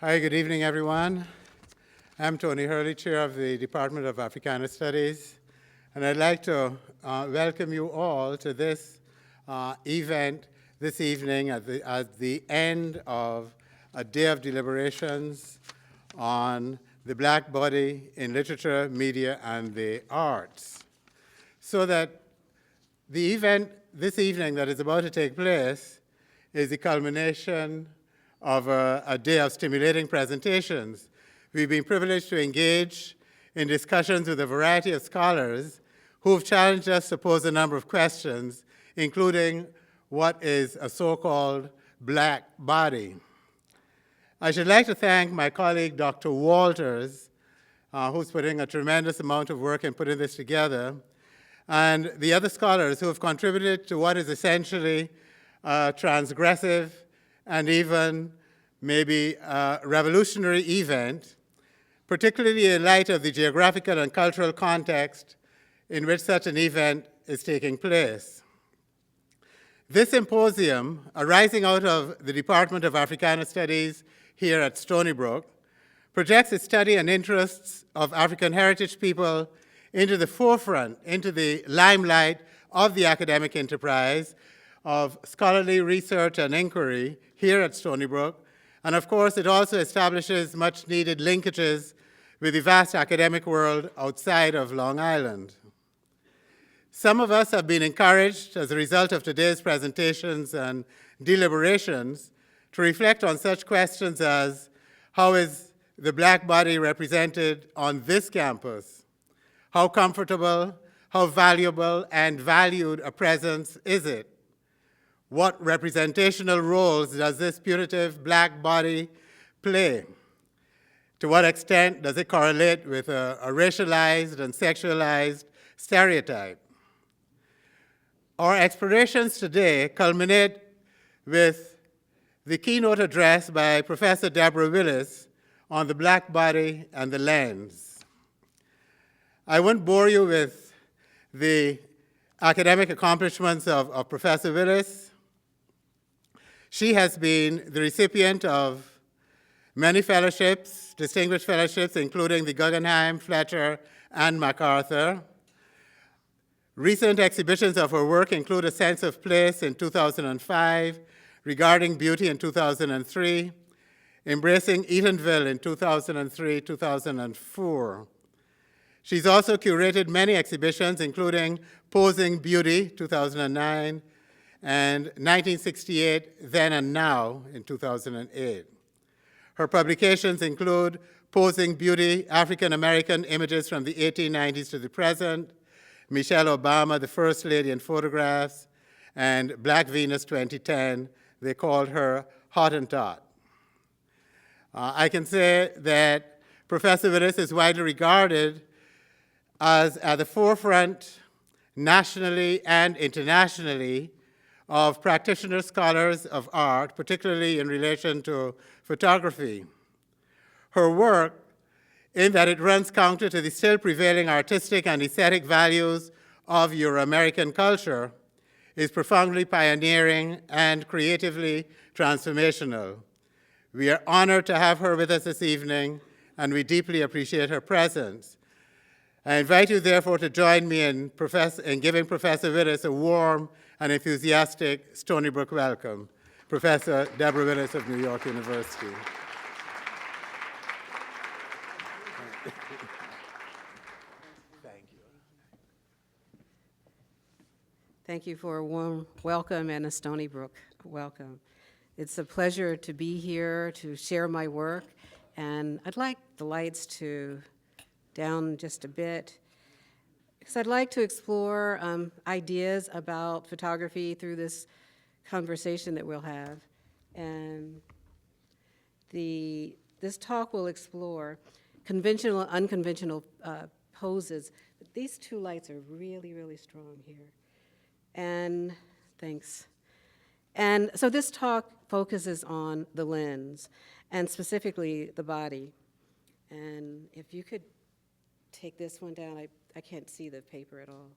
Hi, good evening, everyone. I'm Tony Hurley, Chair of the Department of Africana Studies, and I'd like to welcome you all to this event this evening at the end of a day of deliberations on the Black body in literature, media, and the arts. So that the event this evening that is about to take place is the culmination of a day of stimulating presentations. We've been privileged to engage in discussions with a variety of scholars who've challenged us to pose a number of questions, including what is a so-called Black body. I should like to thank my colleague, Dr. Walters, who's putting a tremendous amount of work in putting this together, and the other scholars who have contributed to what is essentially a transgressive and even maybe a revolutionary event, particularly in light of the geographical and cultural context in which such an event is taking place. This symposium, arising out of the Department of Africana Studies here at Stony Brook, projects the study and interests of African heritage people into the forefront, into the limelight of the academic enterprise of scholarly research and inquiry here at Stony Brook. And of course, it also establishes much needed linkages with the vast academic world outside of Long Island. Some of us have been encouraged as a result of today's presentations and deliberations to reflect on such questions as, how is the Black body represented on this campus? How comfortable, how valuable and valued a presence is it? What representational roles does this putative Black body play? To what extent does it correlate with a racialized and sexualized stereotype? Our explorations today culminate with the keynote address by Professor Deborah Willis on the Black body and the lens. I won't bore you with the academic accomplishments of Professor Willis. She has been the recipient of many fellowships, distinguished fellowships, including the Guggenheim, Fletcher, and MacArthur. Recent exhibitions of her work include A Sense of Place in 2005, Regarding Beauty in 2003, Embracing Eatonville in 2003-2004. She's also curated many exhibitions, including Posing Beauty, 2009, and 1968, Then and Now, in 2008. Her publications include Posing Beauty, African American Images from the 1890s to the Present, Michelle Obama, the First Lady in Photographs, and Black Venus 2010. They called her Hottentot. I can say that Professor Willis is widely regarded as at the forefront, nationally and internationally, of practitioner scholars of art, particularly in relation to photography. Her work, in that it runs counter to the still prevailing artistic and aesthetic values of Euro-American culture, is profoundly pioneering and creatively transformational. We are honored to have her with us this evening, and we deeply appreciate her presence. I invite you, therefore, to join me in giving Professor Willis a warm and enthusiastic Stony Brook welcome. Professor Deborah Willis of New York University. Thank you. Thank you for a warm welcome and a Stony Brook welcome. It's a pleasure to be here to share my work, and I'd like the lights to down just a bit, because I'd like to explore ideas about photography through this conversation that we'll have. And this talk will explore conventional and unconventional poses. But these two lights are really, really strong here. And thanks. And so this talk focuses on the lens, and specifically the body. And if you could take this one down, I can't see the paper at all.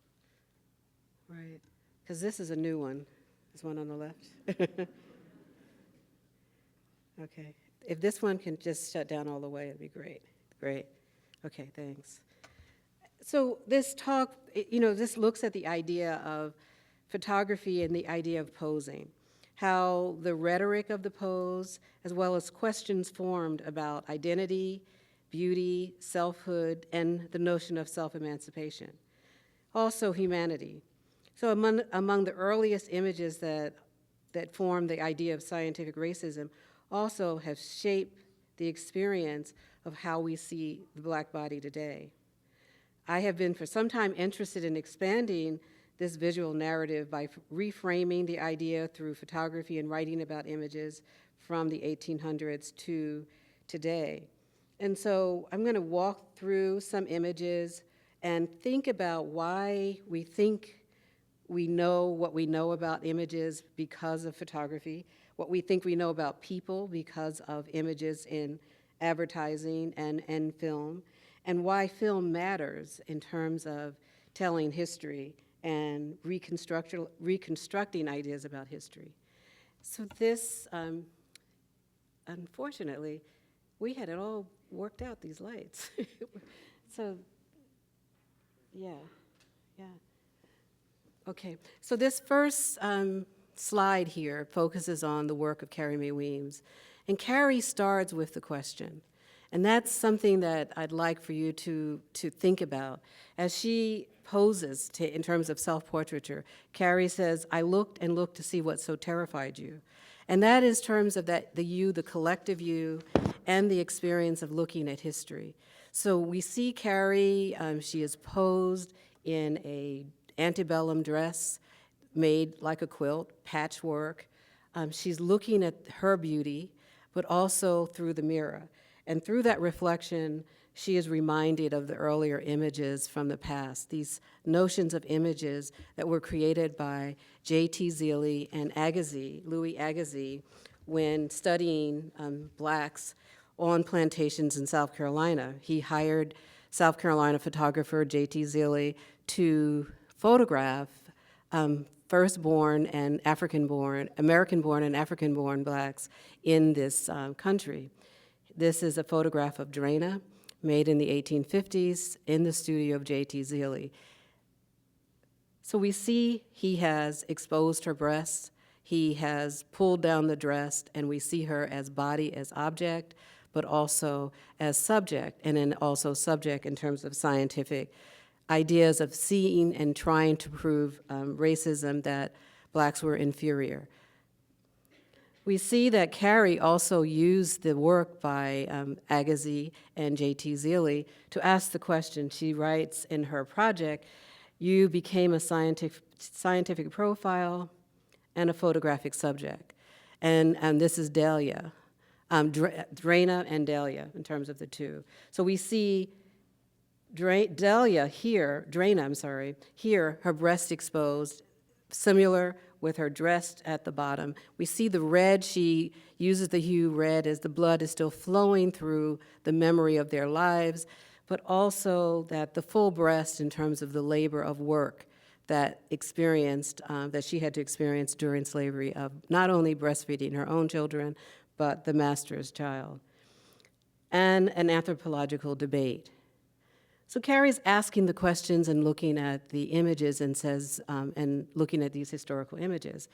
Right, because this is a new one. There's one on the left. Okay, if this one can just shut down all the way, it'd be great. Great. Okay, thanks. So this talk, this looks at the idea of photography and the idea of posing, how the rhetoric of the pose, as well as questions formed about identity, beauty, selfhood, and the notion of self-emancipation. Also, humanity. So among the earliest images that form the idea of scientific racism also have shaped the experience of how we see the Black body today. I have been for some time interested in expanding this visual narrative by reframing the idea through photography and writing about images from the 1800s to today. And so I'm going to walk through some images and think about why we think we know what we know about images because of photography, what we think we know about people because of images in advertising and film, and why film matters in terms of telling history and reconstructing ideas about history. So this, unfortunately, we had it all worked out, these lights. So, yeah. Okay, so this first slide here focuses on the work of Carrie Mae Weems. And Carrie starts with the question. And that's something that I'd like for you to think about. As she poses in terms of self-portraiture, Carrie says, "I looked and looked to see what so terrified you." And that is terms of the you, the collective you, and the experience of looking at history. So we see Carrie, she is posed in a antebellum dress made like a quilt, patchwork. She's looking at her beauty, but also through the mirror. And through that reflection, she is reminded of the earlier images from the past, these notions of images that were created by J.T. Zealy and Louis Agassiz, when studying blacks on plantations in South Carolina. He hired South Carolina photographer J.T. Zealy to photograph firstborn and American-born and African-born blacks in this country. This is a photograph of Drana, made in the 1850s in the studio of J.T. Zealy. So we see he has exposed her breasts, he has pulled down the dress, and we see her as body, as object, but also as subject, and then also subject in terms of scientific ideas of seeing and trying to prove racism, that blacks were inferior. We see that Carrie also used the work by Agassiz and J.T. Zealy to ask the question. She writes in her project, "You became a scientific profile and a photographic subject." And this is Dahlia, Drana and Dahlia in terms of the two. So we see Drana here, her breast exposed, similar with her dress at the bottom. We see the red, she uses the hue red as the blood is still flowing through the memory of their lives, but also that the full breast in terms of the labor of work that she had to experience during slavery, of not only breastfeeding her own children, but the master's child, and an anthropological debate. So Carrie's asking the questions and looking at the images and says, and looking at these historical images.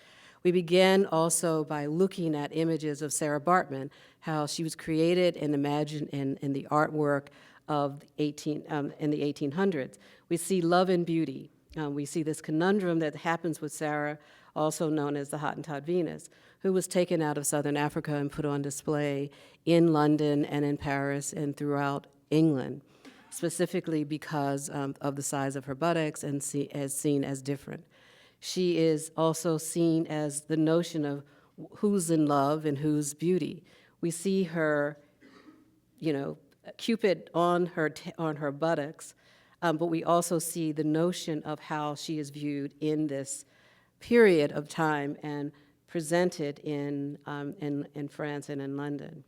We begin also by looking at images of Sarah Bartman, how she was created and imagined in the artwork of in the 1800s. We see love and beauty. We see this conundrum that happens with Sarah, also known as the Hottentot Venus, who was taken out of Southern Africa and put on display in London and in Paris and throughout England, specifically because of the size of her buttocks and seen as different. She is also seen as the notion of who's in love and who's beauty. We see her, Cupid on her buttocks, but we also see the notion of how she is viewed in this period of time and presented in France and in London.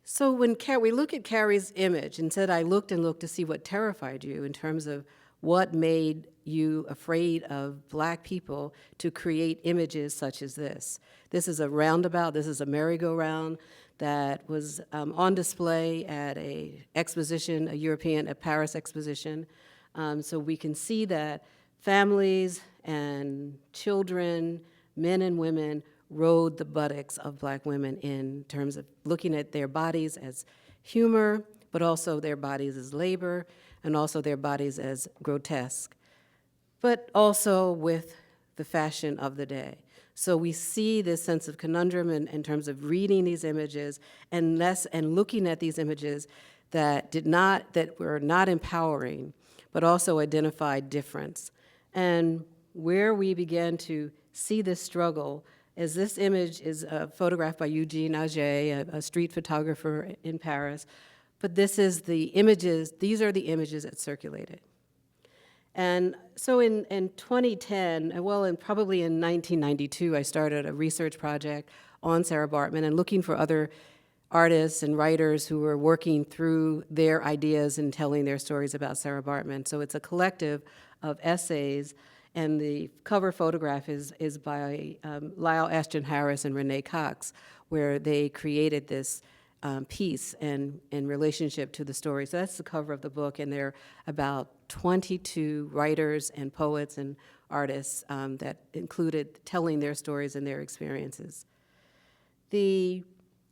So when we look at Carrie's image and said, "I looked and looked to see what terrified you," in terms of what made you afraid of Black people to create images such as this. This is a roundabout, this is a merry-go-round that was on display at a exposition, a Paris exposition. So we can see that families and children, men and women, rode the buttocks of Black women in terms of looking at their bodies as humor, but also their bodies as labor, and also their bodies as grotesque, but also with the fashion of the day. So we see this sense of conundrum in terms of reading these images and looking at these images that were not empowering, but also identified difference. And where we began to see this struggle is this image is photographed by Eugene Auger, a street photographer in Paris. But these are the images that circulated. And so in 2010, and probably in 1992, I started a research project on Sarah Baartman and looking for other artists and writers who were working through their ideas and telling their stories about Sarah Baartman. So it's a collective of essays, and the cover photograph is by Lyle Ashton Harris and Renee Cox, where they created this piece in relationship to the story. So that's the cover of the book, and there are about 22 writers and poets and artists that included telling their stories and their experiences. The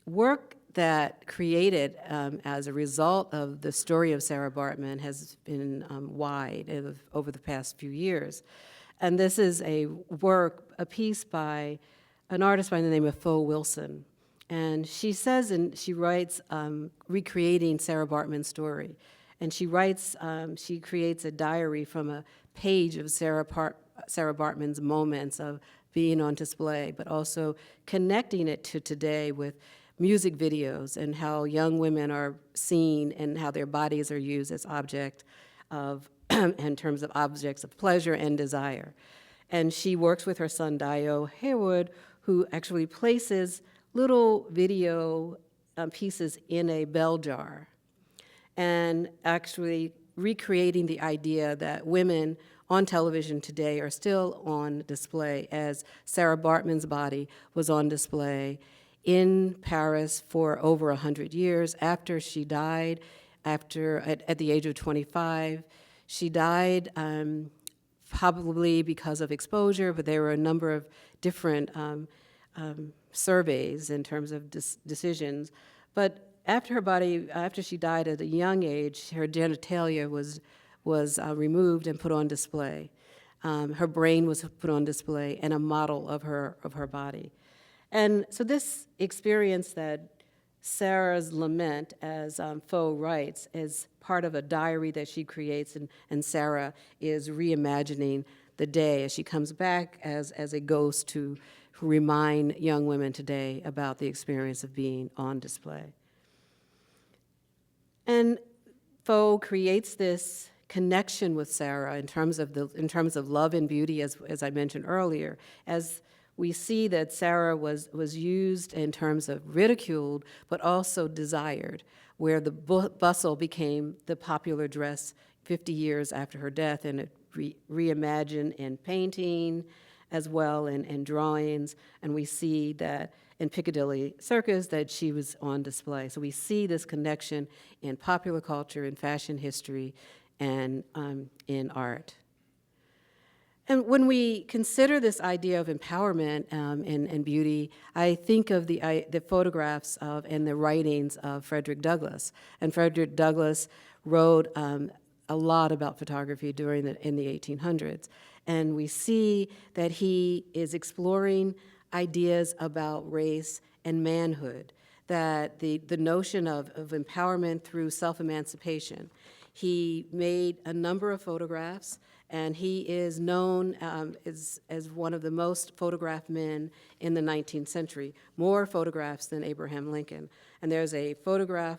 work that created as a result of the story of Sarah Baartman has been wide over the past few years. And this is a piece by an artist by the name of Fo Wilson. And she says, and she writes, recreating Sarah Baartman's story. And she creates a diary from a page of Sarah Baartman's moments of being on display, but also connecting it to today with music videos and how young women are seen and how their bodies are used as object of, in terms of objects of pleasure and desire. And she works with her son, Dio Haywood, who actually places little video pieces in a bell jar and actually recreating the idea that women on television today are still on display, as Sarah Baartman's body was on display in Paris for over 100 years after she died, at the age of 25. She died probably because of exposure, but there were a number of different surveys in terms of decisions. But after she died at a young age, her genitalia was removed and put on display. Her brain was put on display and a model of her body. And so this experience that Sarah's lament, as Fo writes, is part of a diary that she creates, and Sarah is reimagining the day as she comes back as a ghost to remind young women today about the experience of being on display. And Fo creates this connection with Sarah in terms of love and beauty, as I mentioned earlier, as we see that Sarah was used in terms of ridiculed, but also desired, where the bustle became the popular dress 50 years after her death, and it reimagined in painting as well in drawings, and we see that in Piccadilly Circus that she was on display. So we see this connection in popular culture, in fashion history, and in art. And when we consider this idea of empowerment and beauty, I think of the photographs of and the writings of Frederick Douglass. And Frederick Douglass wrote a lot about photography in the 1800s. And we see that he is exploring ideas about race and manhood, that the notion of empowerment through self-emancipation. He made a number of photographs, and he is known as one of the most photographed men in the 19th century, more photographs than Abraham Lincoln. And there's a photographic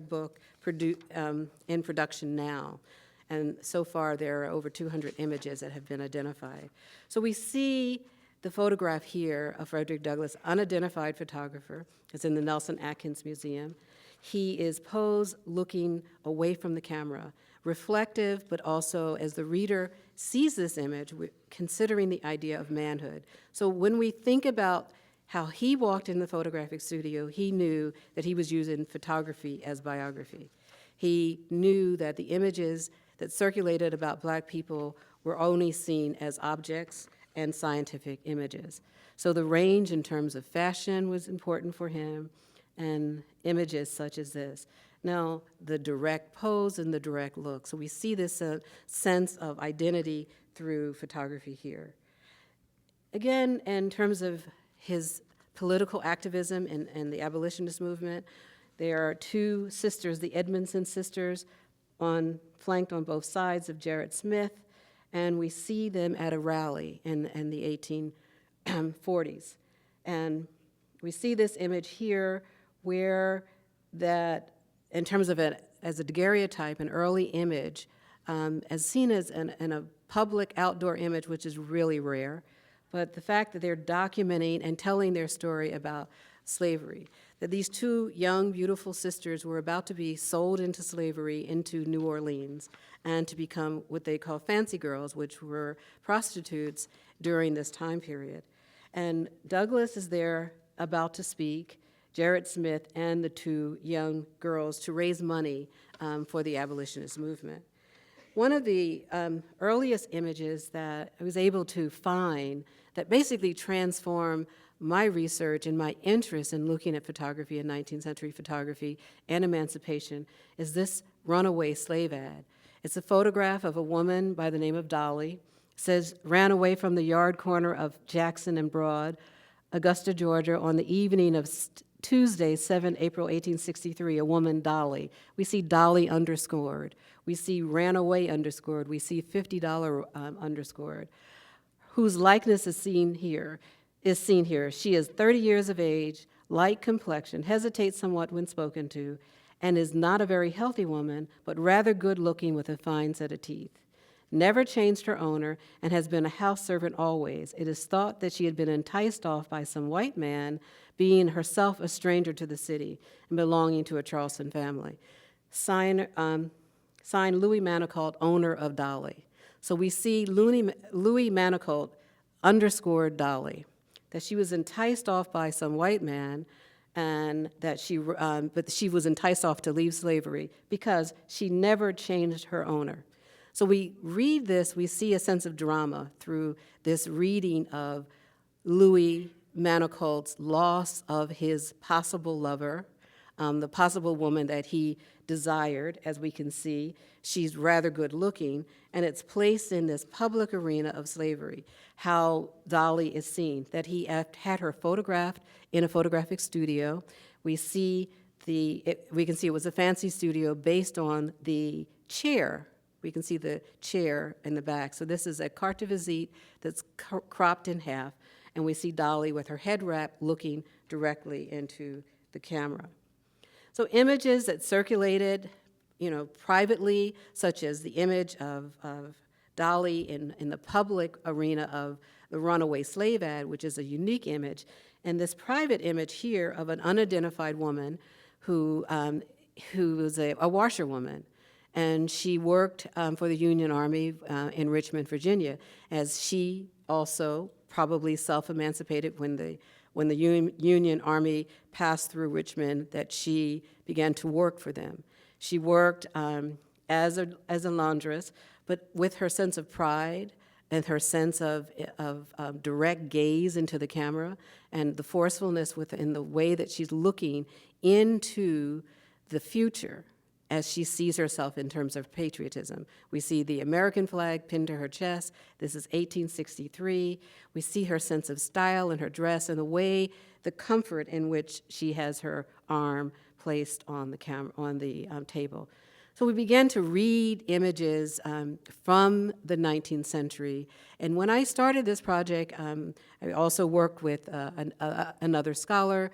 book in production now. And so far, there are over 200 images that have been identified. So we see the photograph here of Frederick Douglass, unidentified photographer. It's in the Nelson Atkins Museum. He is posed looking away from the camera, reflective, but also as the reader sees this image, we're considering the idea of manhood. So when we think about how he walked in the photographic studio, he knew that he was using photography as biography. He knew that the images that circulated about Black people were only seen as objects and scientific images. So the range in terms of fashion was important for him, and images such as this. Now, the direct pose and the direct look. So we see this sense of identity through photography here. Again, in terms of his political activism and the abolitionist movement, there are two sisters, the Edmondson sisters, flanked on both sides of Gerrit Smith, and we see them at a rally in the 1840s. And we see this image here where that, in terms of it as a daguerreotype, an early image, as seen as in a public outdoor image, which is really rare, but the fact that they're documenting and telling their story about slavery, that these two young, beautiful sisters were about to be sold into slavery into New Orleans and to become what they call fancy girls, which were prostitutes during this time period. And Douglass is there about to speak, Gerrit Smith and the two young girls, to raise money for the abolitionist movement. One of the earliest images that I was able to find that basically transformed my research and my interest in looking at photography and 19th century photography and emancipation is this runaway slave ad. It's a photograph of a woman by the name of Dolly. It says, ran away from the yard corner of Jackson and Broad, Augusta, Georgia, on the evening of Tuesday, 7 April 1863, a woman, Dolly. We see Dolly underscored. We see ran away underscored. We see $50 underscored. Whose likeness is seen here. She is 30 years of age, light complexion, hesitates somewhat when spoken to, and is not a very healthy woman, but rather good-looking with a fine set of teeth. Never changed her owner, and has been a house servant always. It is thought that she had been enticed off by some white man, being herself a stranger to the city and belonging to a Charleston family. Signed Louis Manicolt, owner of Dolly. So we see Louis Manicolt underscored Dolly, that she was enticed off by some white man, and that but she was enticed off to leave slavery because she never changed her owner. So we read this, we see a sense of drama through this reading of Louis Manicolt's loss of his possible lover, the possible woman that he desired. As we can see, she's rather good looking, and it's placed in this public arena of slavery, how Dolly is seen, that he had her photographed in a photographic studio. We can see it was a fancy studio based on the chair. We can see the chair in the back. So this is a carte de visite that's cropped in half, and we see Dolly with her head wrap looking directly into the camera. So images that circulated, privately, such as the image of Dolly in the public arena of the runaway slave ad, which is a unique image, and this private image here of an unidentified woman who was a washerwoman. And she worked for the Union Army in Richmond, Virginia, as she also probably self-emancipated when the Union Army passed through Richmond, that she began to work for them. She worked as a laundress, but with her sense of pride and her sense of direct gaze into the camera and the forcefulness in the way that she's looking into the future as she sees herself in terms of patriotism. We see the American flag pinned to her chest. This is 1863. We see her sense of style in her dress and the comfort in which she has her arm placed on the table. So we began to read images from the 19th century. And when I started this project, I also worked with another scholar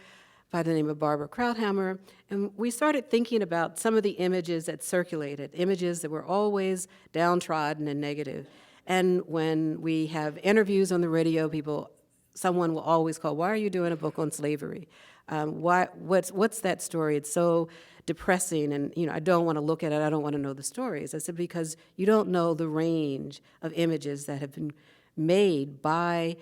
by the name of Barbara Krauthammer, and we started thinking about some of the images that circulated, images that were always downtrodden and negative. And when we have interviews on the radio, people someone will always call, why are you doing a book on slavery? What's that story? It's so depressing, and I don't want to look at it, I don't want to know the stories. I said, because you don't know the range of images that have been made by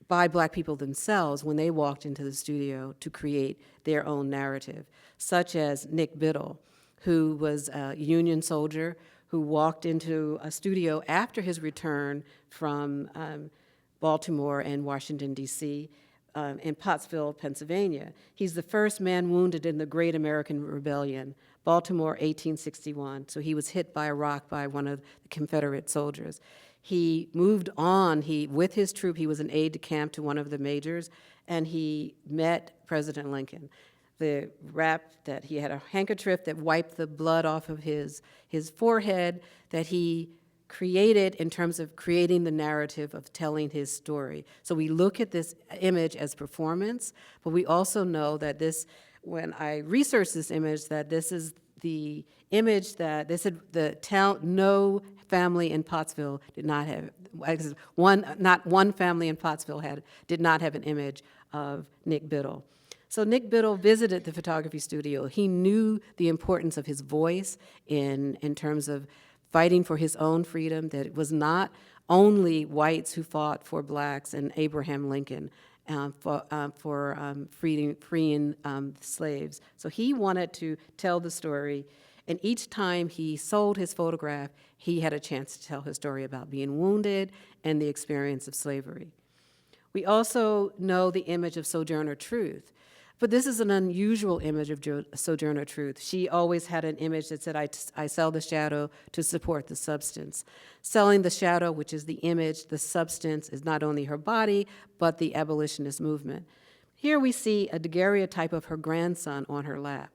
Black people themselves when they walked into the studio to create their own narrative, such as Nick Biddle, who was a Union soldier who walked into a studio after his return from Baltimore and Washington, D.C., in Pottsville, Pennsylvania. He's the first man wounded in the Great American Rebellion, Baltimore, 1861. So he was hit by a rock by one of the Confederate soldiers. He moved on. With his troop, he was an aide-de-camp to one of the majors, and he met President Lincoln. The rap that he had a handkerchief that wiped the blood off of his forehead that he created in terms of creating the narrative of telling his story. So we look at this image as performance, but we also know that when I researched this image, that this is the image that the town, no family in Pottsville did not have, not one family in Pottsville did not have an image of Nick Biddle. So Nick Biddle visited the photography studio. He knew the importance of his voice in terms of fighting for his own freedom, that it was not only whites who fought for blacks and Abraham Lincoln for freeing slaves. So he wanted to tell the story, and each time he sold his photograph, he had a chance to tell his story about being wounded and the experience of slavery. We also know the image of Sojourner Truth. But this is an unusual image of Sojourner Truth. She always had an image that said, I sell the shadow to support the substance. Selling the shadow, which is the image, the substance is not only her body, but the abolitionist movement. Here we see a daguerreotype of her grandson on her lap.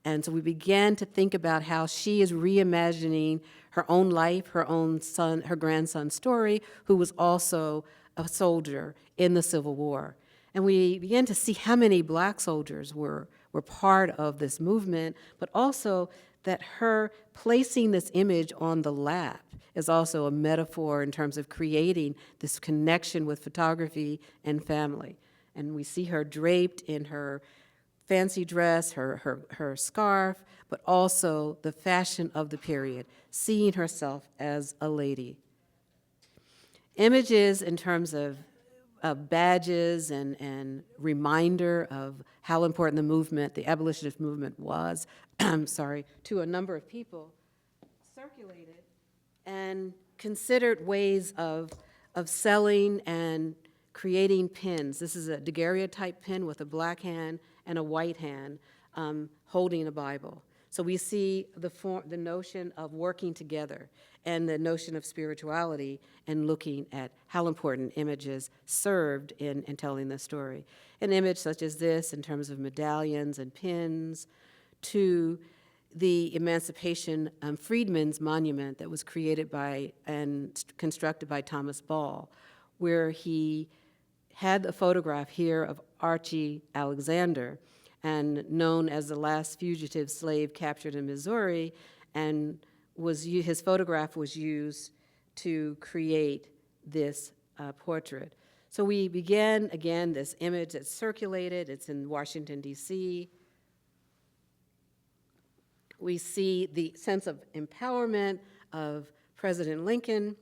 And so we began to think about how she is reimagining her own life, her own son, her grandson's story, who was also a soldier in the Civil War. And we began to see how many black soldiers were part of this movement, but also that her placing this image on the lap is also a metaphor in terms of creating this connection with photography and family. And we see her draped in her fancy dress, her scarf, but also the fashion of the period, seeing herself as a lady. Images in terms of badges and reminder of how important the movement, the abolitionist movement was, to a number of people, circulated and considered ways of selling and creating pins. This is a daguerreotype pin with a black hand and a white hand holding a Bible. So we see the notion of working together and the notion of spirituality and looking at how important images served in telling the story. An image such as this in terms of medallions and pins, to the Emancipation Freedmen's Monument that was created by and constructed by Thomas Ball, where he had a photograph here of Archie Alexander, and known as the last fugitive slave captured in Missouri, and his photograph was used to create this portrait. So we began, again, this image that circulated. It's in Washington, D.C. We see the sense of empowerment of President Lincoln,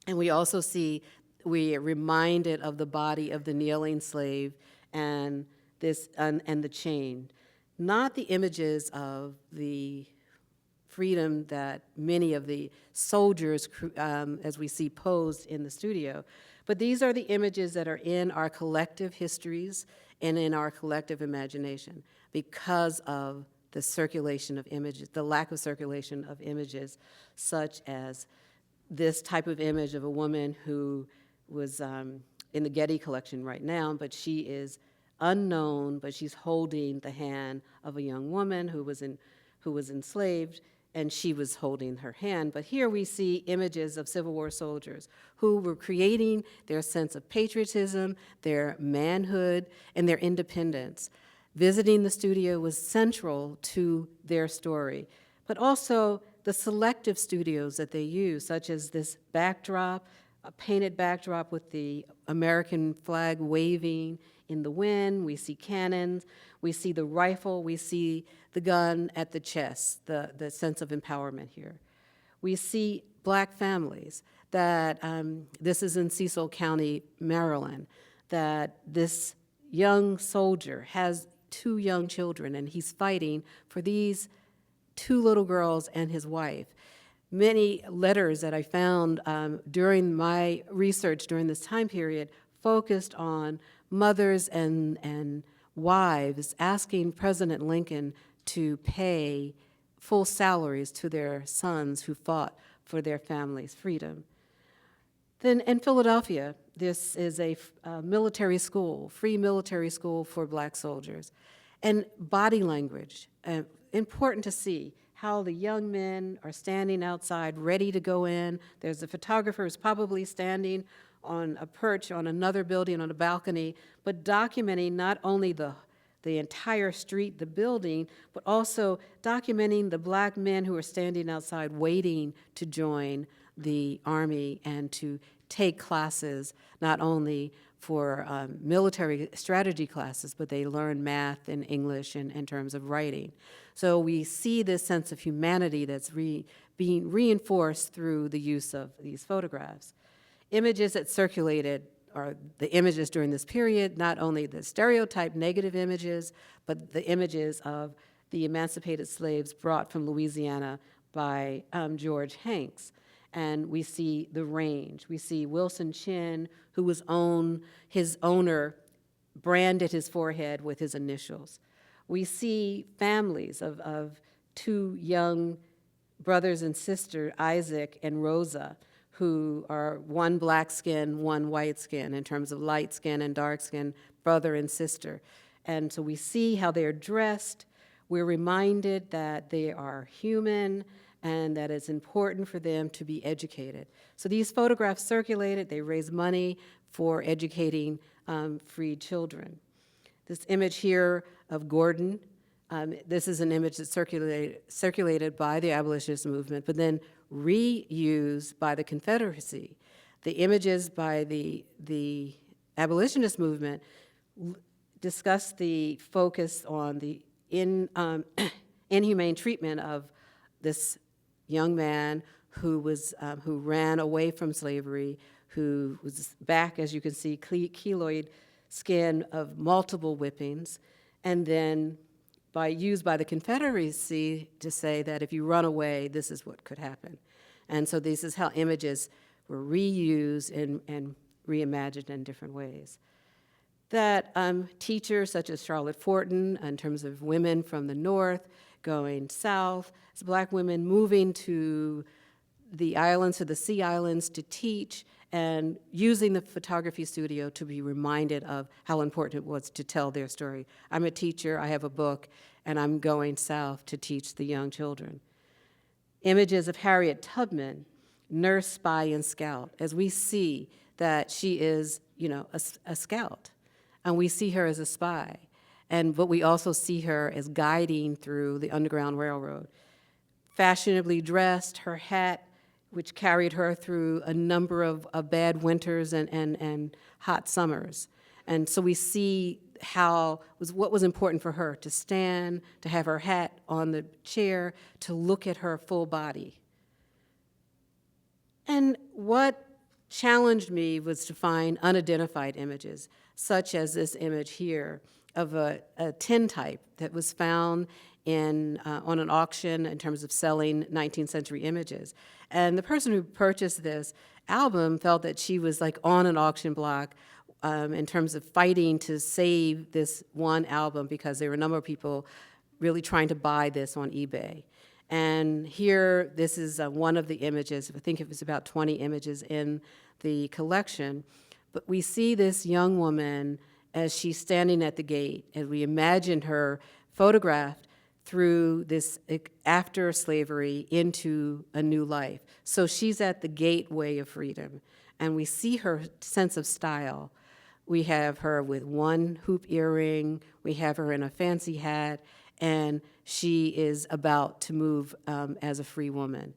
and we also see, we are reminded of the body of the kneeling slave and the chain. Not the images of the freedom that many of the soldiers, as we see posed in the studio, but these are the images that are in our collective histories and in our collective imagination because of the circulation of images, the lack of circulation of images, such as this type of image of a woman who was in the Getty collection right now, but she is unknown, but she's holding the hand of a young woman who was enslaved, and she was holding her hand. But here we see images of Civil War soldiers who were creating their sense of patriotism, their manhood, and their independence. Visiting the studio was central to their story, but also the selective studios that they use, such as this backdrop, a painted backdrop with the American flag waving in the wind. We see cannons. We see the rifle. We see the gun at the chest, the sense of empowerment here. We see Black families that, this is in Cecil County, Maryland, that this young soldier has 2 young children, and he's fighting for these 2 little girls and his wife. Many letters that I found during my research during this time period focused on mothers and wives asking President Lincoln to pay full salaries to their sons who fought for their family's freedom. Then in Philadelphia, this is a military school, free military school for Black soldiers. And body language, important to see how the young men are standing outside ready to go in. There's a photographer who's probably standing on a perch on another building on a balcony, but documenting not only the entire street, the building, but also documenting the Black men who are standing outside waiting to join the Army and to take classes, not only for military strategy classes, but they learn math and English in terms of writing. So we see this sense of humanity that's being reinforced through the use of these photographs. Images that circulated are the images during this period, not only the stereotype negative images, but the images of the emancipated slaves brought from Louisiana by George Hanks. And we see the range. We see Wilson Chin, who was his owner branded his forehead with his initials. We see families of 2 young brothers and sisters, Isaac and Rosa, who are one black skin, one white skin, in terms of light skin and dark skin, brother and sister. And so we see how they're dressed. We're reminded that they are human and that it's important for them to be educated. So these photographs circulated, they raised money for educating freed children. This image here of Gordon, this is an image that circulated by the abolitionist movement, but then reused by the Confederacy. The images by the abolitionist movement discuss the focus on the inhumane treatment of this young man who ran away from slavery, who was back, as you can see, keloid skin of multiple whippings, and then used by the Confederacy to say that if you run away, this is what could happen. And so this is how images were reused and reimagined in different ways. That teachers such as Charlotte Fortin, in terms of women from the North going south, as Black women moving to the islands, to the Sea Islands to teach, and using the photography studio to be reminded of how important it was to tell their story. I'm a teacher, I have a book, and I'm going south to teach the young children. Images of Harriet Tubman, nurse, spy, and scout, as we see that she is, a scout, and we see her as a spy, but we also see her as guiding through the Underground Railroad. Fashionably dressed, her hat, which carried her through a number of bad winters and hot summers. And so we see what was important for her, to stand, to have her hat on the chair, to look at her full body. And what challenged me was to find unidentified images, such as this image here of a tintype that was found on an auction in terms of selling 19th century images. And the person who purchased this album felt that she was like on an auction block in terms of fighting to save this one album, because there were a number of people really trying to buy this on eBay. And here, this is one of the images. I think it was about 20 images in the collection. But we see this young woman as she's standing at the gate, and we imagine her photographed through this after slavery into a new life. So she's at the gateway of freedom, and we see her sense of style. We have her with one hoop earring, we have her in a fancy hat, and she is about to move as a free woman.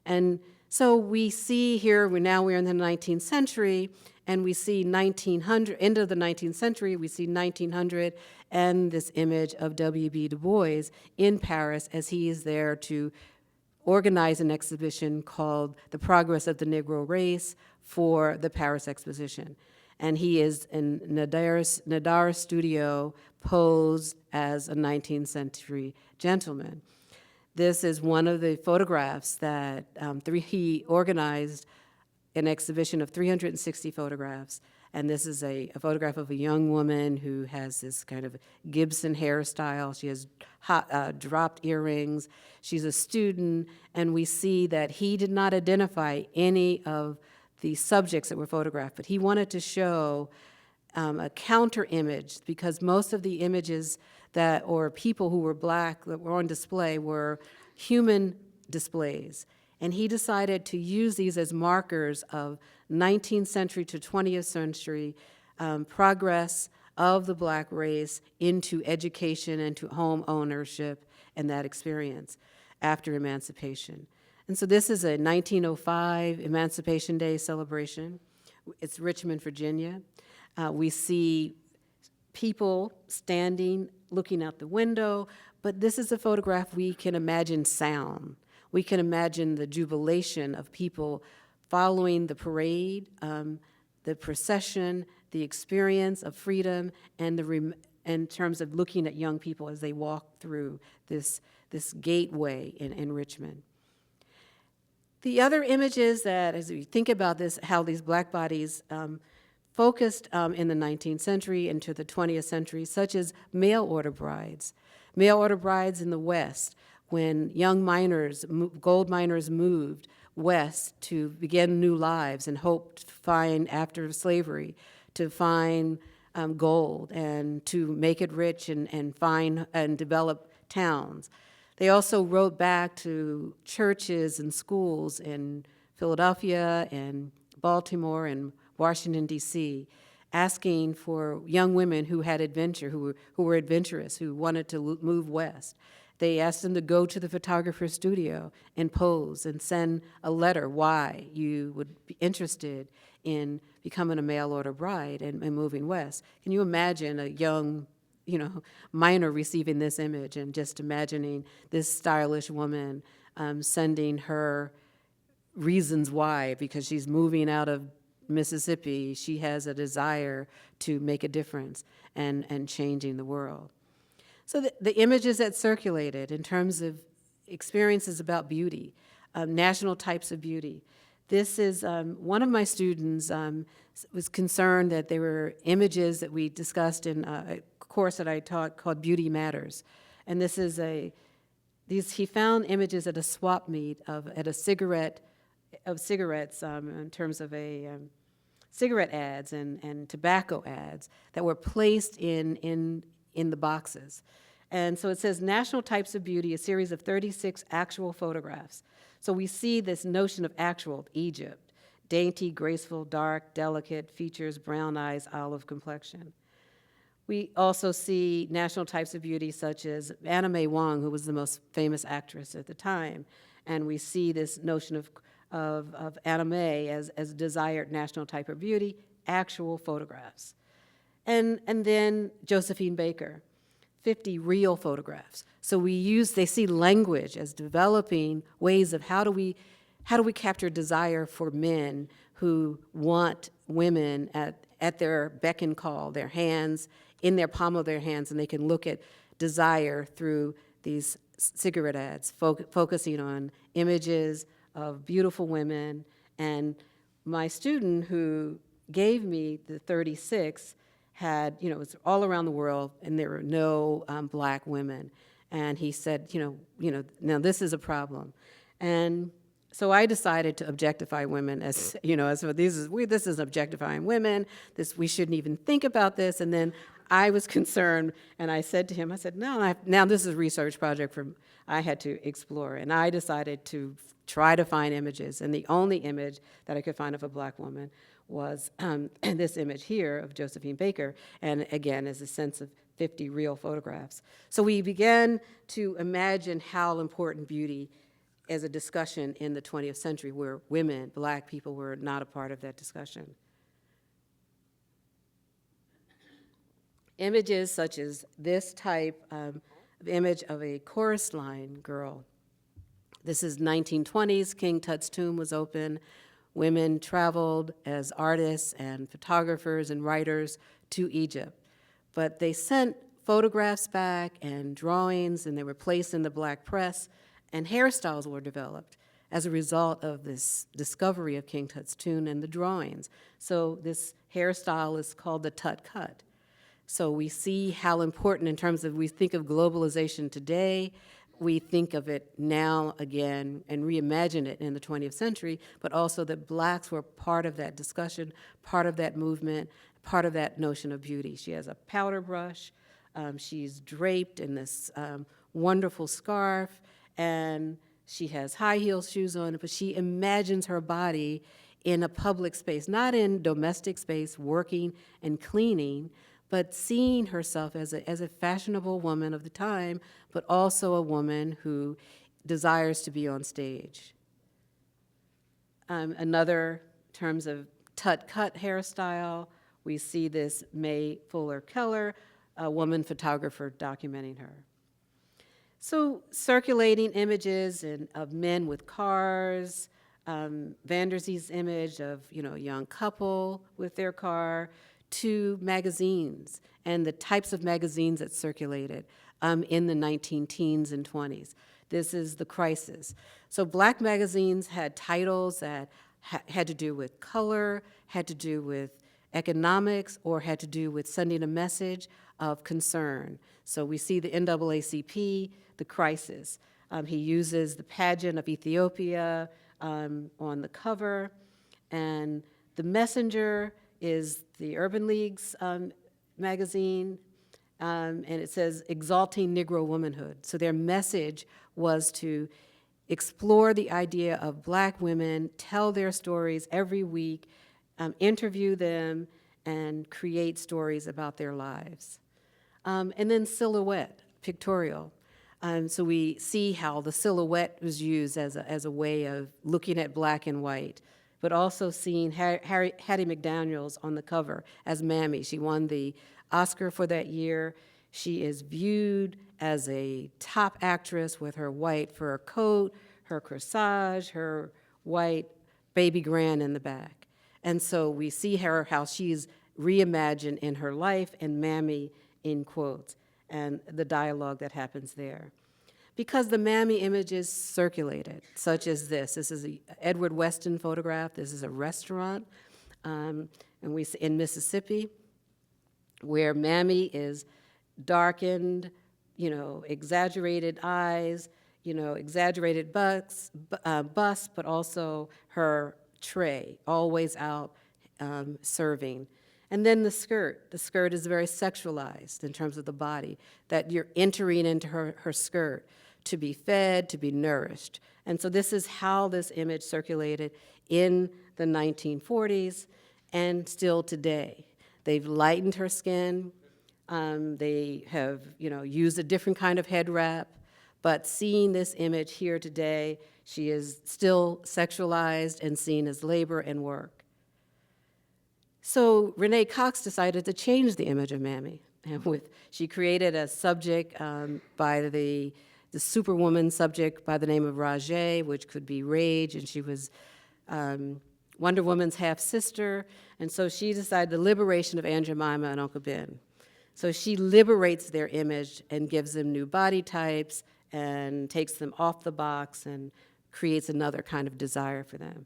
And so we see here, we're in the 19th century, and we see 1900, end of the 19th century, we see 1900 and this image of W.B. Du Bois in Paris as he is there to organize an exhibition called The Progress of the Negro Race for the Paris Exposition. And he is in Nadara's studio, posed as a 19th century gentleman. This is one of the photographs that he organized an exhibition of 360 photographs. And this is a photograph of a young woman who has this kind of Gibson hairstyle. She has dropped earrings. She's a student, and we see that he did not identify any of the subjects that were photographed, but he wanted to show a counter image, because most of the images or people who were Black that were on display were human displays. And he decided to use these as markers of 19th century to 20th century progress of the Black race into education and to home ownership and that experience after emancipation. And so this is a 1905 Emancipation Day celebration. It's Richmond, Virginia. We see people standing, looking out the window, but this is a photograph we can imagine sound. We can imagine the jubilation of people following the parade, the procession, the experience of freedom, and in terms of looking at young people as they walk through this gateway in Richmond. The other images that, as we think about this, how these Black bodies focused in the 19th century into the 20th century, such as mail order brides. Mail order brides in the West, when young miners, gold miners moved west to begin new lives and hoped to find, after slavery, to find gold and to make it rich and find and develop towns. They also wrote back to churches and schools in Philadelphia and Baltimore and Washington, D.C., asking for young women who had adventure, who were adventurous, who wanted to move west. They asked them to go to the photographer's studio and pose and send a letter why you would be interested in becoming a mail order bride and moving west. Can you imagine a young miner receiving this image and just imagining this stylish woman sending her reasons why, because she's moving out of Mississippi, she has a desire to make a difference and changing the world. So the images that circulated in terms of experiences about beauty, national types of beauty. This is, one of my students was concerned that there were images that we discussed in a course that I taught called Beauty Matters. And this is he found images at a swap meet of cigarettes in terms of cigarette ads and tobacco ads that were placed in the boxes. And so it says National Types of Beauty, a series of 36 actual photographs. So we see this notion of actual Egypt, dainty, graceful, dark, delicate, features, brown eyes, olive complexion. We also see national types of beauty such as Anna Mae Wong, who was the most famous actress at the time. And we see this notion of Anna Mae as a desired national type of beauty, actual photographs. And then Josephine Baker, 50 real photographs. So they see language as developing ways of how do we capture desire for men who want women at their beck and call, their hands, in their palm of their hands, and they can look at desire through these cigarette ads, focusing on images of beautiful women. And my student who gave me the 36 had, it was all around the world, and there were no Black women. And he said, now this is a problem. And so I decided to objectify women as, this is objectifying women. We shouldn't even think about this. And then I was concerned, and I said to him, no, now this is a research project I had to explore. And I decided to try to find images. And the only image that I could find of a Black woman was this image here of Josephine Baker, and again, as a sense of 50 real photographs. So we began to imagine how important beauty as a discussion in the 20th century, where women, Black people, were not a part of that discussion. Images such as this type of image of a chorus line girl. This is 1920s, King Tut's tomb was open. Women traveled as artists and photographers and writers to Egypt. But they sent photographs back and drawings, and they were placed in the black press, and hairstyles were developed as a result of this discovery of King Tut's tomb and the drawings. So this hairstyle is called the Tut cut. So we see how important in terms of, we think of globalization today, we think of it now again and reimagine it in the 20th century, but also that blacks were part of that discussion, part of that movement, part of that notion of beauty. She has a powder brush, she's draped in this wonderful scarf, and she has high heel shoes on, but she imagines her body in a public space, not in domestic space, working and cleaning, but seeing herself as a fashionable woman of the time, but also a woman who desires to be on stage. Another terms of Tut cut hairstyle, we see this Mae Fuller Keller, a woman photographer documenting her. So circulating images of men with cars, Vanderzee's image of a young couple with their car, to magazines and the types of magazines that circulated in the 19-teens and 20s. This is The Crisis. So black magazines had titles that had to do with color, had to do with economics, or had to do with sending a message of concern. So we see the NAACP, The Crisis. He uses the pageant of Ethiopia on the cover, and The Messenger is the Urban League's magazine, and it says Exalting Negro Womanhood. So their message was to explore the idea of black women, tell their stories every week, interview them, and create stories about their lives. And then Silhouette, pictorial. So we see how the silhouette was used as a way of looking at black and white, but also seeing Hattie McDaniels on the cover as Mammy. She won the Oscar for that year. She is viewed as a top actress with her white fur coat, her corsage, her white baby grand in the back. And so we see her, how she's reimagined in her life, and Mammy in quotes, and the dialogue that happens there. Because the Mammy images circulated, such as this. This is an Edward Weston photograph. This is a restaurant and we see in Mississippi, where Mammy is darkened, exaggerated eyes, exaggerated bust, but also her tray, always out serving. And then the skirt. The skirt is very sexualized in terms of the body, that you're entering into her skirt to be fed, to be nourished. And so this is how this image circulated in the 1940s and still today. They've lightened her skin. They have, used a different kind of head wrap. But seeing this image here today, she is still sexualized and seen as labor and work. So Renee Cox decided to change the image of Mammy. And she created a subject by the superwoman subject by the name of Rajay, which could be rage, and she was Wonder Woman's half-sister. And so she decided the liberation of Aunt Jemima and Uncle Ben. So she liberates their image and gives them new body types and takes them off the box and creates another kind of desire for them.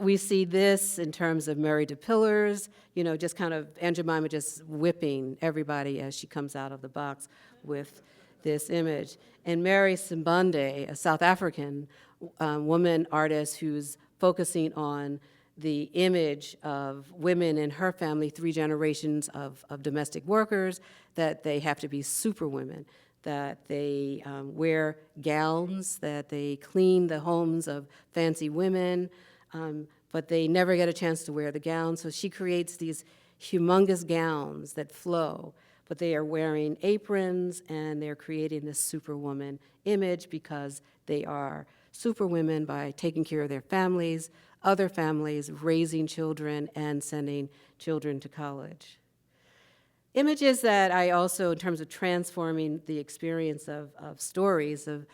We see this in terms of Mary DePillars, just kind of Aunt Jemima just whipping everybody as she comes out of the box with this image. And Mary Simbande, a South African woman artist who's focusing on the image of women in her family, 3 generations of domestic workers, that they have to be superwomen, that they wear gowns, that they clean the homes of fancy women, but they never get a chance to wear the gowns. So she creates these humongous gowns that flow, but they are wearing aprons and they're creating this superwoman image because they are superwomen by taking care of their families, other families, raising children, and sending children to college. Images that I also, in terms of transforming the experience of stories of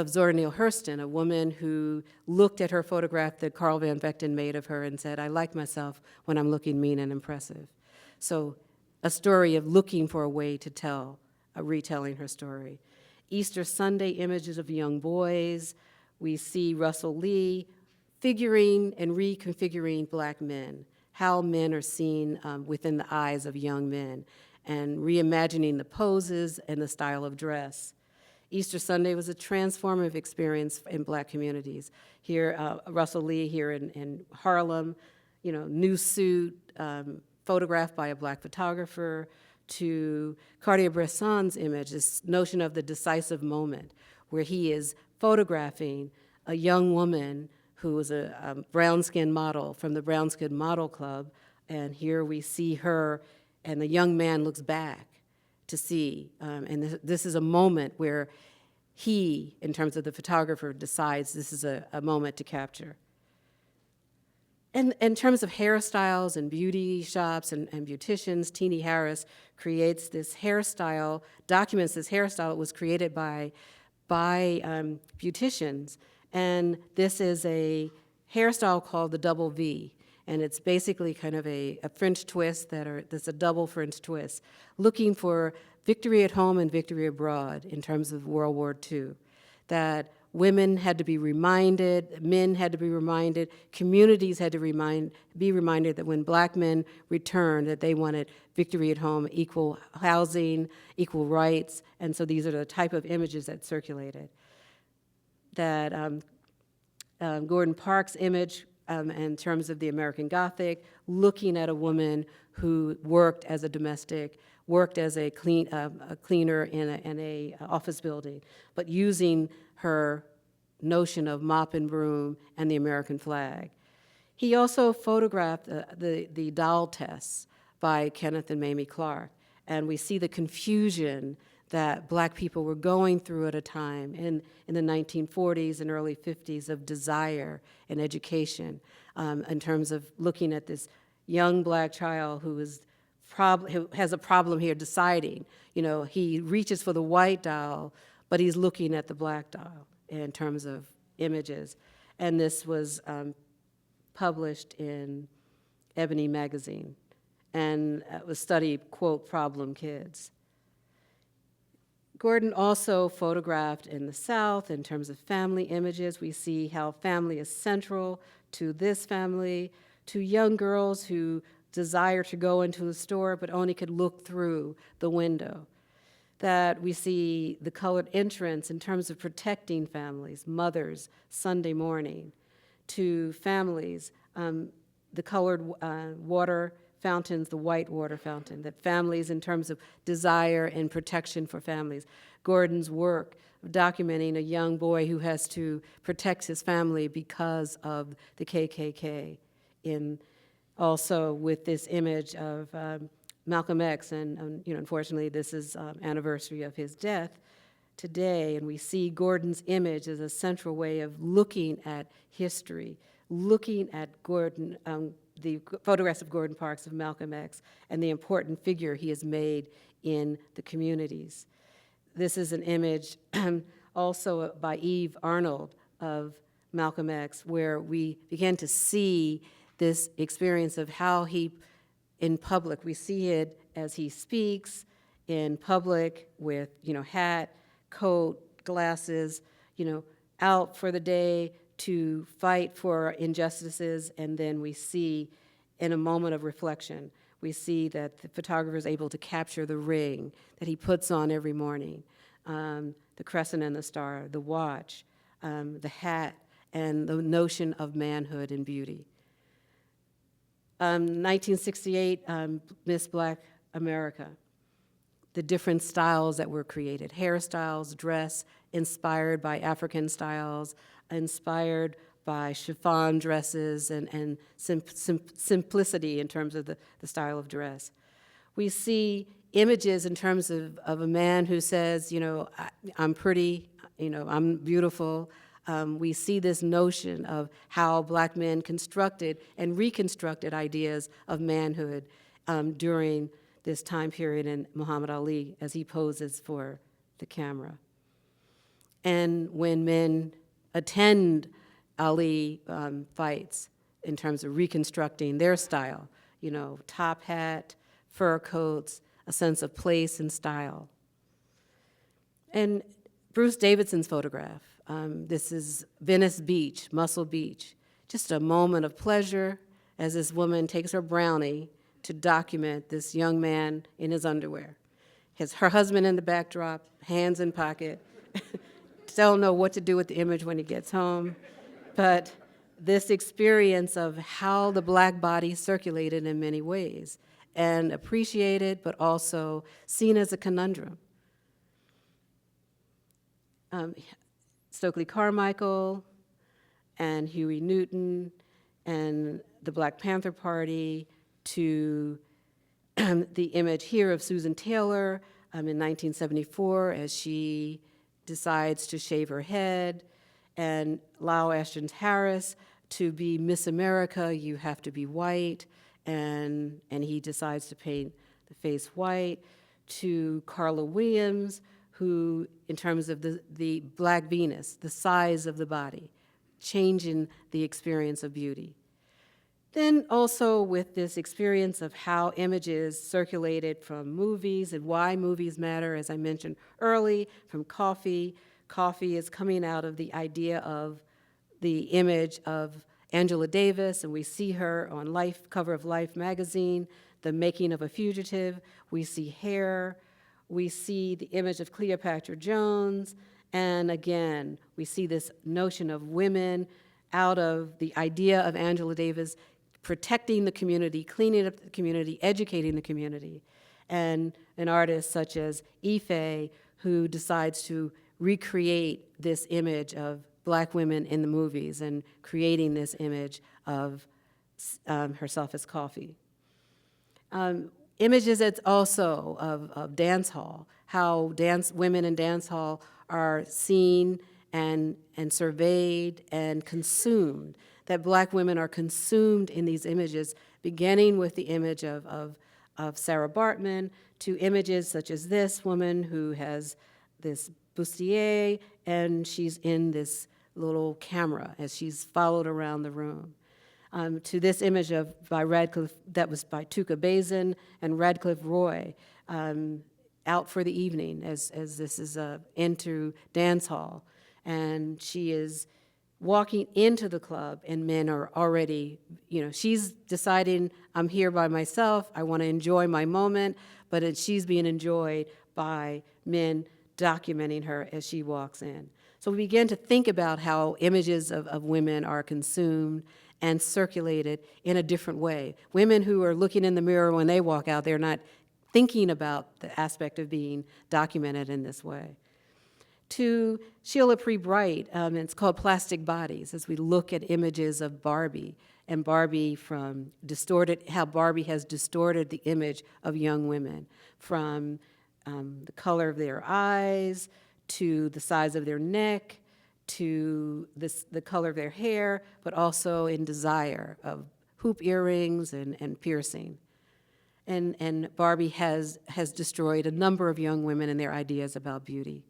Zora Neale Hurston, a woman who looked at her photograph that Carl Van Vechten made of her and said, I like myself when I'm looking mean and impressive. So a story of looking for a way to tell, retelling her story. Easter Sunday images of young boys. We see Russell Lee figuring and reconfiguring Black men, how men are seen within the eyes of young men, and reimagining the poses and the style of dress. Easter Sunday was a transformative experience in Black communities. Here, Russell Lee here in Harlem, new suit, photographed by a Black photographer, to Cartier-Bresson's image, this notion of the decisive moment, where he is photographing a young woman who was a brown-skinned model from the Brown Skin Model Club, and here we see her, and the young man looks back to see, and this is a moment where he, in terms of the photographer, decides this is a moment to capture. And in terms of hairstyles and beauty shops and beauticians, Teenie Harris creates this hairstyle, documents this hairstyle. It was created by beauticians, and this is a hairstyle called the double V, and it's basically kind of a French twist that's a double French twist, looking for victory at home and victory abroad in terms of World War II, that women had to be reminded, men had to be reminded, communities had to be reminded that when Black men returned, that they wanted victory at home, equal housing, equal rights, and so these are the type of images that circulated. That Gordon Parks' image in terms of the American Gothic, looking at a woman who worked as a domestic, worked as a cleaner in a office building, but using her notion of mop and broom and the American flag. He also photographed the doll tests by Kenneth and Mamie Clark, and we see the confusion that Black people were going through at a time in the 1940s and early 50s of desire and education, in terms of looking at this young Black child who has a problem here deciding. He reaches for the white doll, but he's looking at the Black doll in terms of images. And this was published in Ebony magazine, and it was studied, quote, problem kids. Gordon also photographed in the South in terms of family images. We see how family is central to this family, to young girls who desire to go into the store but only could look through the window. That we see the colored entrance in terms of protecting families, mothers, Sunday morning, to families, the colored water fountains, the white water fountain, that families in terms of desire and protection for families. Gordon's work of documenting a young boy who has to protect his family because of the KKK, also with this image of Malcolm X, and unfortunately this is anniversary of his death today, and we see Gordon's image as a central way of looking at history, looking at Gordon, the photographs of Gordon Parks, of Malcolm X, and the important figure he has made in the communities. This is an image also by Eve Arnold of Malcolm X, where we begin to see this experience of how he, in public, we see it as he speaks in public with, hat, coat, glasses, out for the day to fight for injustices, and then we see, in a moment of reflection, we see that the photographer is able to capture the ring that he puts on every morning, the crescent and the star, the watch, the hat, and the notion of manhood and beauty. 1968, Miss Black America, the different styles that were created, hairstyles, dress, inspired by African styles, inspired by chiffon dresses and simplicity in terms of the style of dress. We see images in terms of a man who says, I'm pretty, I'm beautiful. We see this notion of how Black men constructed and reconstructed ideas of manhood during this time period in Muhammad Ali as he poses for the camera. And when men attend Ali fights in terms of reconstructing their style, you know, top hat, fur coats, a sense of place and style. And Bruce Davidson's photograph, this is Venice Beach, Muscle Beach, just a moment of pleasure as this woman takes her brownie to document this young man in his underwear. Her husband in the backdrop, hands in pocket, don't know what to do with the image when he gets home, but this experience of how the black body circulated in many ways and appreciated, but also seen as a conundrum. Stokely Carmichael and Huey Newton and the Black Panther Party, to the image here of Susan Taylor in 1974 as she decides to shave her head, and Lyle Ashton Harris to be Miss America, you have to be white, and he decides to paint the face white, to Carla Williams, who, in terms of the Black Venus, the size of the body, changing the experience of beauty. Then also with this experience of how images circulated from movies and why movies matter, as I mentioned early, from coffee. Coffee is coming out of the idea of the image of Angela Davis, and we see her on Life, cover of Life magazine, The Making of a Fugitive. We see hair. We see the image of Cleopatra Jones. And again, we see this notion of women out of the idea of Angela Davis protecting the community, cleaning up the community, educating the community. And an artist such as Ife, who decides to recreate this image of Black women in the movies and creating this image of herself as coffee. Images that's also of dance hall, how women in dance hall are seen and surveyed and consumed, that Black women are consumed in these images, beginning with the image of Sarah Bartman, to images such as this woman who has this bustier, and she's in this little camera as she's followed around the room. To this image by Radcliffe, that was by Tuka Bazin and Radcliffe Roy, out for the evening as this is into dance hall. And she is walking into the club, and men are already, she's deciding, I'm here by myself, I want to enjoy my moment, but she's being enjoyed by men documenting her as she walks in. So we begin to think about how images of women are consumed and circulated in a different way. Women who are looking in the mirror when they walk out, they're not thinking about the aspect of being documented in this way. To Sheila Pre Bright, it's called Plastic Bodies, as we look at images of Barbie, and Barbie from how Barbie has distorted the image of young women, from the color of their eyes, to the size of their neck, to the color of their hair, but also in desire of hoop earrings and piercing. And Barbie has destroyed a number of young women and their ideas about beauty.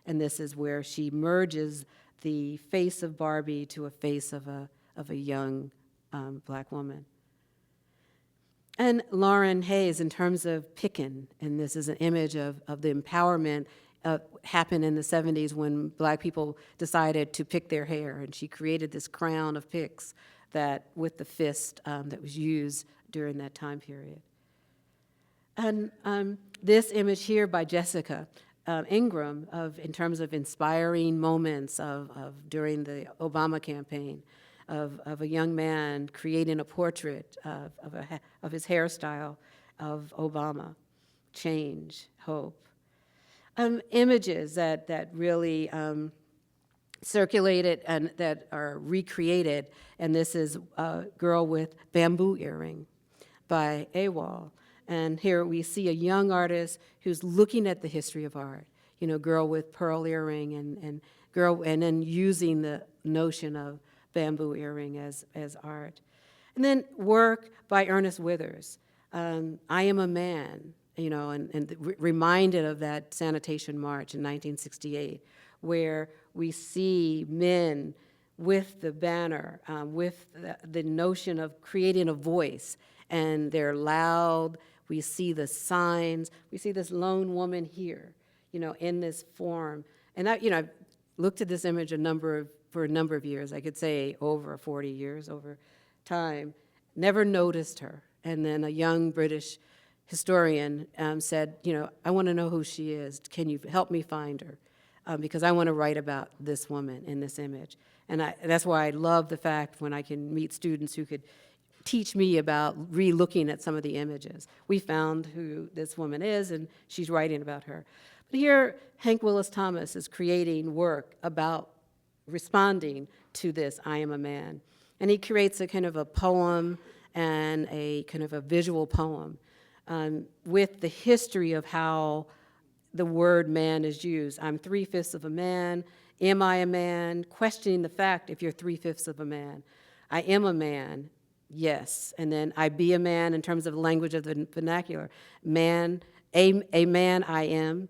And this is where she merges the face of Barbie to a face of a young Black woman. And Lauren Hayes, in terms of pickin', and this is an image of the empowerment happened in the 70s when Black people decided to pick their hair, and she created this crown of picks that with the fist that was used during that time period. And this image here by Jessica Ingram in terms of inspiring moments during the Obama campaign, of a young man creating a portrait of his hairstyle of Obama, change, hope. Images that really circulated and that are recreated, and this is a girl with bamboo earring by AWOL. And here we see a young artist who's looking at the history of art, girl with pearl earring and then using the notion of bamboo earring as art. And then work by Ernest Withers, I Am a Man, you know, and reminded of that sanitation march in 1968, where we see men with the banner, with the notion of creating a voice, and they're loud. We see the signs. We see this lone woman here, you know, in this form. And I, you know, I've looked at this image for a number of years. I could say over 40 years, over time. Never noticed her. And then a young British historian said, you know, I want to know who she is. Can you help me find her? Because I want to write about this woman in this image. And that's why I love the fact when I can meet students who could teach me about re-looking at some of the images. We found who this woman is, and she's writing about her. But here, Hank Willis Thomas is creating work about responding to this, I am a man. And he creates a kind of a poem and a kind of a visual poem with the history of how the word man is used. I'm 3/5 of a man. Am I a man? Questioning the fact if you're 3/5 of a man. I am a man, yes. And then I be a man in terms of the language of the vernacular. Man, a man I am.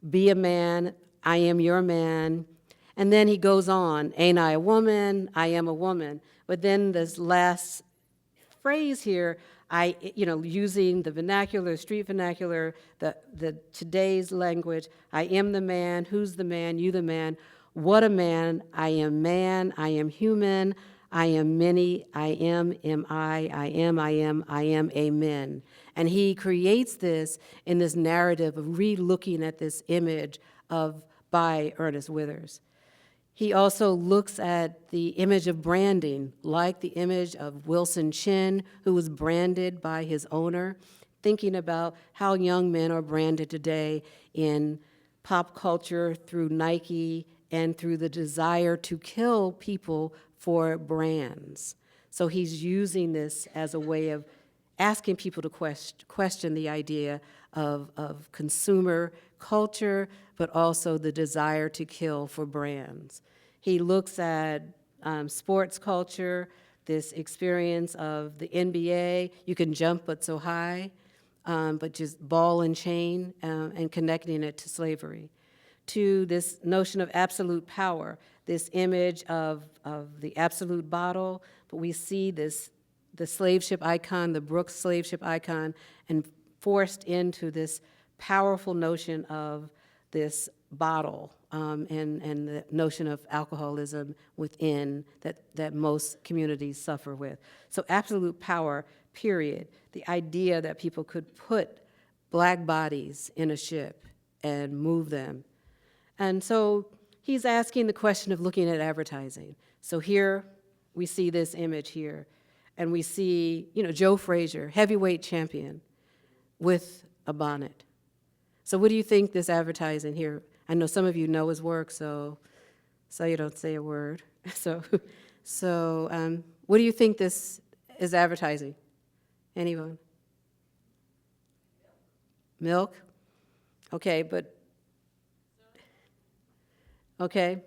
Be a man, I am your man. And then he goes on, ain't I a woman? I am a woman. But then this last phrase here, using the vernacular, street vernacular, the today's language, I am the man, who's the man, you the man, what a man, I am human, I am many, I am amen. And he creates this in this narrative of re-looking at this image by Ernest Withers. He also looks at the image of branding, like the image of Wilson Chin, who was branded by his owner, thinking about how young men are branded today in pop culture through Nike and through the desire to kill people for brands. So he's using this as a way of asking people to question the idea of consumer culture, but also the desire to kill for brands. He looks at sports culture, this experience of the NBA, you can jump but so high, but just ball and chain, and connecting it to slavery. To this notion of absolute power, this image of the absolute bottle, but we see the slave ship icon, the Brook slave ship icon, and forced into this powerful notion of this bottle and the notion of alcoholism within that most communities suffer with. So absolute power, period. The idea that people could put black bodies in a ship and move them. And so he's asking the question of looking at advertising. So here we see this image here, and we see, Joe Frazier, heavyweight champion, with a bonnet. So what do you think this advertising here? I know some of you know his work, so you don't say a word. So what do you think this is advertising? Anyone? Milk? Okay, okay.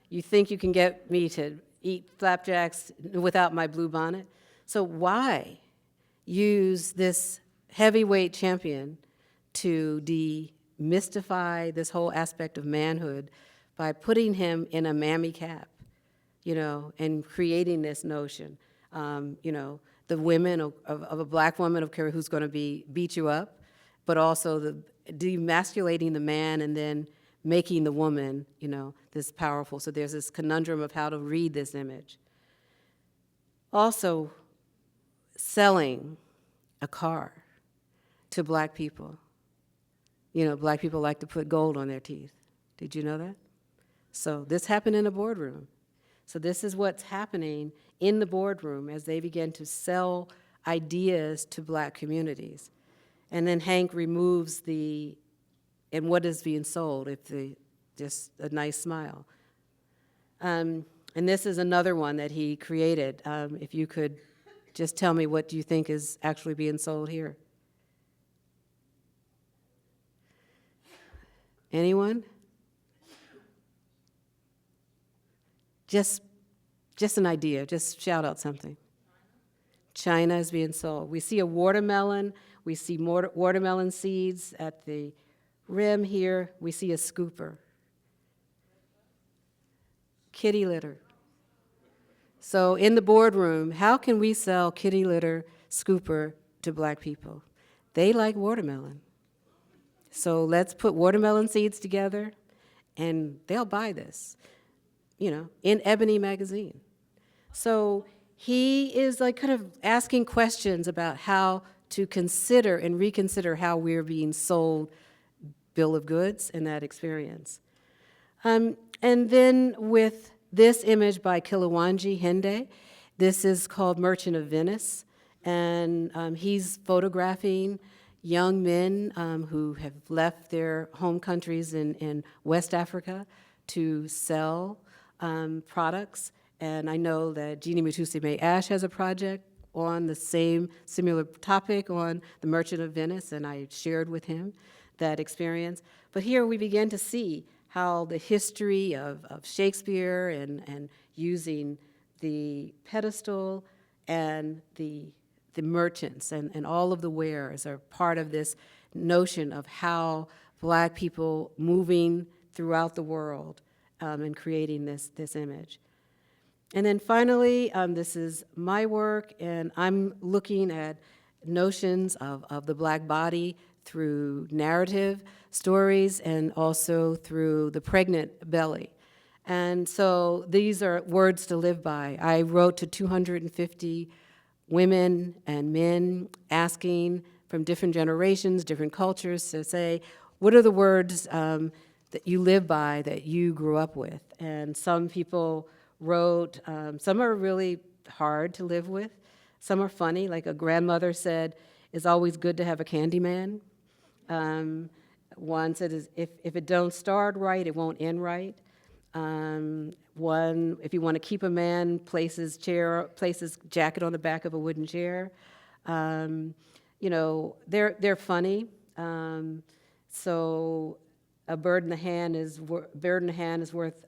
You think you can get me to eat flapjacks without my blue bonnet? So why use this heavyweight champion to demystify this whole aspect of manhood by putting him in a mammy cap, and creating this notion, the women of a black woman of Carrie who's going to beat you up, but also the demasculating the man and then making the woman, this powerful. So there's this conundrum of how to read this image. Also, selling a car to black people. Black people like to put gold on their teeth. Did you know that? So this happened in a boardroom. So this is what's happening in the boardroom as they begin to sell ideas to black communities. And then Hank removes and what is being sold, just a nice smile. And this is another one that he created. If you could just tell me what you think is actually being sold here. Anyone? Just an idea, just shout out something. China is being sold. We see a watermelon. We see watermelon seeds at the rim here. We see a scooper. Kitty litter. So in the boardroom, how can we sell kitty litter scooper to black people? They like watermelon. So let's put watermelon seeds together, and they'll buy this, in Ebony magazine. So he is like kind of asking questions about how to consider and reconsider how we're being sold bill of goods in that experience. And then with this image by Kilawanji Hende, this is called Merchant of Venice, and he's photographing young men who have left their home countries in West Africa to sell products. And I know that Jeannie Mutuse Ash has a project on the same similar topic on the Merchant of Venice, and I shared with him that experience. But here we begin to see how the history of Shakespeare and using the pedestal and the merchants and all of the wares are part of this notion of how black people moving throughout the world and creating this image. And then finally, this is my work, and I'm looking at notions of the black body through narrative stories and also through the pregnant belly. And so these are words to live by. I wrote to 250 women and men asking from different generations, different cultures to say, what are the words that you live by, that you grew up with? And some people wrote, some are really hard to live with. Some are funny, like a grandmother said, it's always good to have a candy man. One said, if it don't start right, it won't end right. One, if you want to keep a man, place his jacket on the back of a wooden chair. They're funny. So a bird in the hand is worth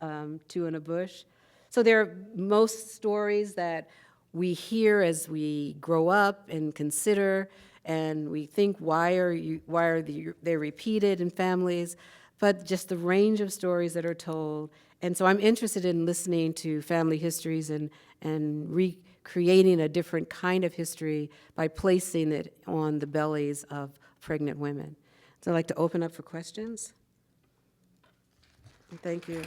two in a bush. So there are most stories that we hear as we grow up and consider, and we think, why are they repeated in families? But just the range of stories that are told. And so I'm interested in listening to family histories and recreating a different kind of history by placing it on the bellies of pregnant women. So I'd like to open up for questions. Thank you.